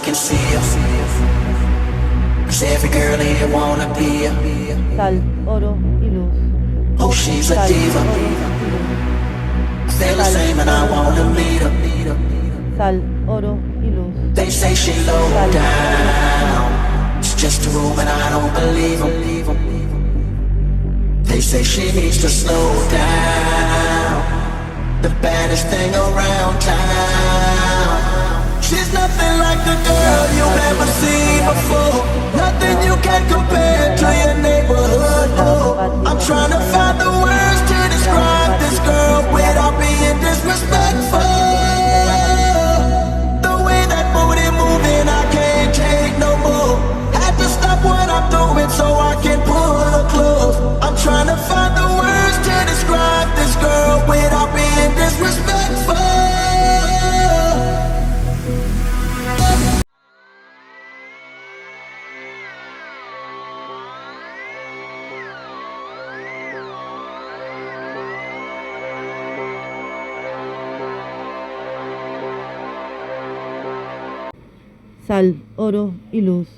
can see her. 'Cause every girl here wanna be her. Sal, oro y luz. Oh, she's a Sal, diva. oro y luz. I feel the same and I wanna meet her. Sal, oro y luz. They say she low down. It's just a room and I don't believe them. They say she needs to slow down. The baddest thing around town. She's nothing like the girl you've ever seen before. Nothing you can compare to your neighborhood. Oh, I'm trying to find the words to describe this girl without being disrespectful. The way that booty moving, I can't take no more. Had to stop what I'm doing so I can pull her close. I'm trying to find the words to describe this girl without being disrespectful. Sal, oro y luz.